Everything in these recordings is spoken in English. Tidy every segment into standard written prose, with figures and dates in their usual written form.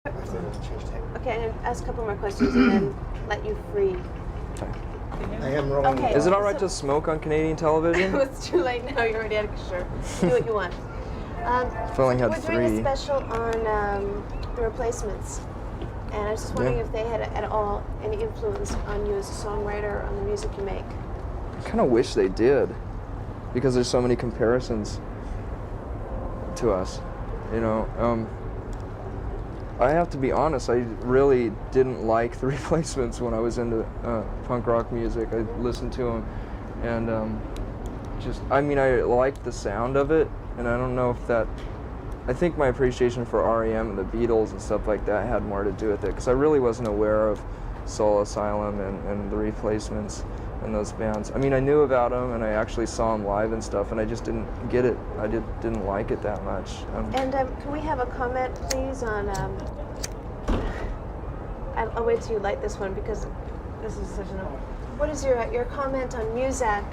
Okay, I'm going to ask a couple more questions and then let you free. I am rolling. Okay. Is it alright to smoke on Canadian television? It's too late now. You already had a sure. Do what you want. I've only had we're three. doing a special on the replacements, and I was just wondering if they had at all any influence on you as a songwriter, on the music you make. I kind of wish they did, because there's so many comparisons to us. You know, I have to be honest. I really didn't like the Replacements when I was into punk rock music. I listened to them, and I mean, I liked the sound of it, and I don't know if that. I think my appreciation for REM and the Beatles and stuff like that had more to do with it, because I really wasn't aware of Soul Asylum and the Replacements and those bands. I mean, I knew about them, and I actually saw them live and stuff, and I just didn't get it. I didn't like it that much. Can we have a comment, please, on... I'll wait till you light this one, because this is such an... What is your comment on Muzak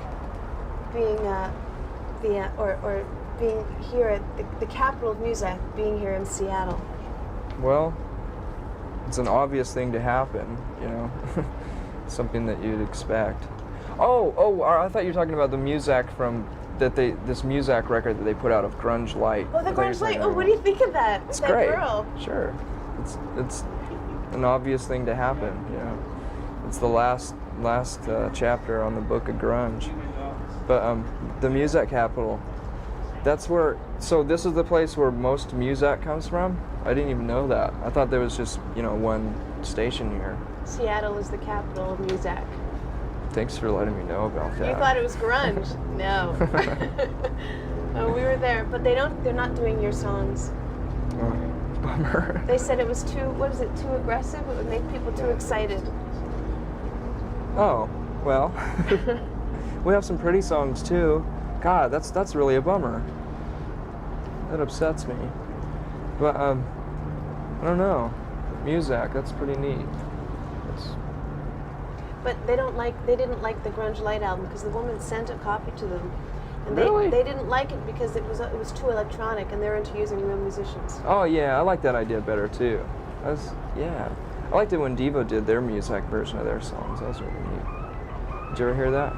being being here at the capital of Muzak, being here in Seattle? Well, it's an obvious thing to happen, you know, something that you'd expect. Oh, I thought you were talking about the Muzak this Muzak record that they put out of Grunge Light. Oh, the Grunge Light. Oh, what do you think of that? It's that great. Girl? Sure, it's an obvious thing to happen, you know. It's the last chapter on the book of grunge. But the Muzak capital. That's where, so this is the place where most Muzak comes from? I didn't even know that. I thought there was just, you know, one station here. Seattle is the capital of Muzak. Thanks for letting me know about that. You thought it was grunge? No. Oh, we were there, but they're not doing your songs. Oh, bummer. They said it was too aggressive? It would make people too excited. Oh, well. We have some pretty songs too. God, that's really a bummer. That upsets me. But I don't know. Muzak, that's pretty neat. But they didn't like the Grunge Light album because the woman sent a copy to them, and Really? they didn't like it because it was too electronic, and they're into using real musicians. Oh yeah, I like that idea better too. Yeah. I liked it when Devo did their Muzak version of their songs. That was really neat. Did you ever hear that?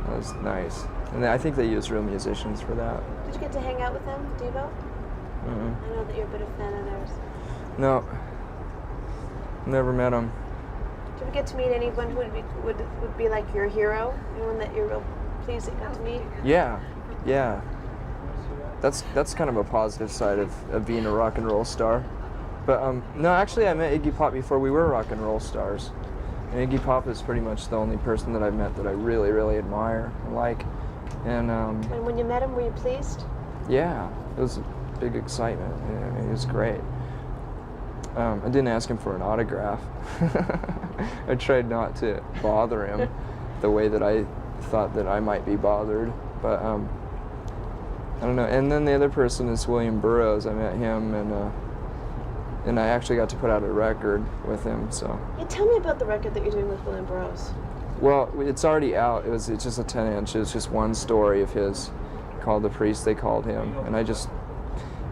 That was nice. And I think they use real musicians for that. Did you get to hang out with them, Devo? Mm-hmm. I know that you're a bit of a fan of theirs. No. Never met them. Did you ever get to meet anyone who would be like your hero? Anyone that you're real pleased that you got to meet? Yeah. That's kind of a positive side of being a rock and roll star. But no, actually I met Iggy Pop before we were rock and roll stars. And Iggy Pop is pretty much the only person that I've met that I really, really admire and like. And when you met him, were you pleased? Yeah, it was a big excitement. Yeah, I mean, it was great. I didn't ask him for an autograph. I tried not to bother him the way that I thought that I might be bothered. But I don't know. And then the other person is William Burroughs. I met him, and I actually got to put out a record with him. So. Yeah, tell me about the record that you're doing with William Burroughs. Well, it's already out. It's just a 10-inch. It's just one story of his called The Priest They Called Him. And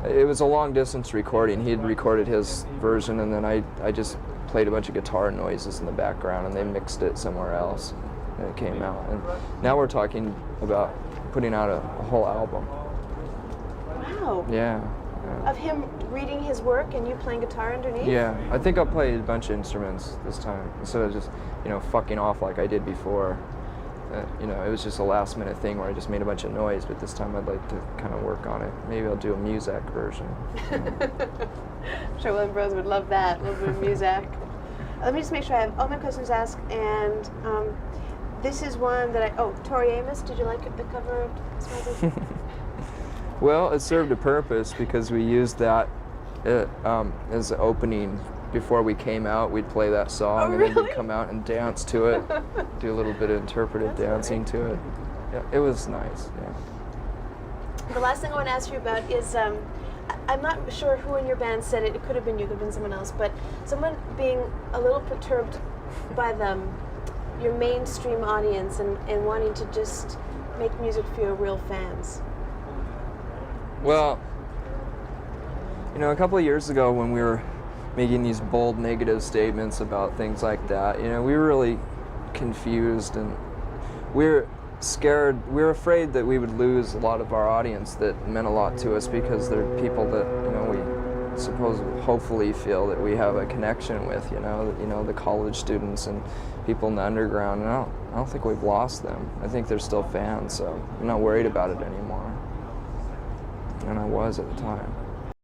it was a long-distance recording. He had recorded his version, and then I just played a bunch of guitar noises in the background, and they mixed it somewhere else, and it came out. And now we're talking about putting out a whole album. Wow. Yeah. Of him reading his work and you playing guitar underneath? Yeah, I think I'll play a bunch of instruments this time instead of just, you know, fucking off like I did before. You know, it was just a last minute thing where I just made a bunch of noise, but this time I'd like to kind of work on it. Maybe I'll do a Muzak version. I'm sure William Burroughs would love that, a little bit of Muzak. Let me just make sure I have all my questions asked, and this is one that Tori Amos, did you like the cover of Smothers? Well, it served a purpose because we used that as the opening. Before we came out, we'd play that song, and then we'd come out and dance to it, do a little bit of interpretive dancing to it. Yeah, it was nice, yeah. The last thing I want to ask you about is, I'm not sure who in your band said it. It could have been you, could have been someone else, but someone being a little perturbed by your mainstream audience and wanting to just make music for your real fans. Well, you a couple of years ago when we were making these bold negative statements about things like that, we were really confused, and we were scared. We were afraid that we would lose a lot of our audience that meant a lot to us, because they're people that we hopefully feel that we have a connection with. The college students and people in the underground. And I don't think we've lost them. I think they're still fans, so I'm not worried about it anymore. And I was at the time.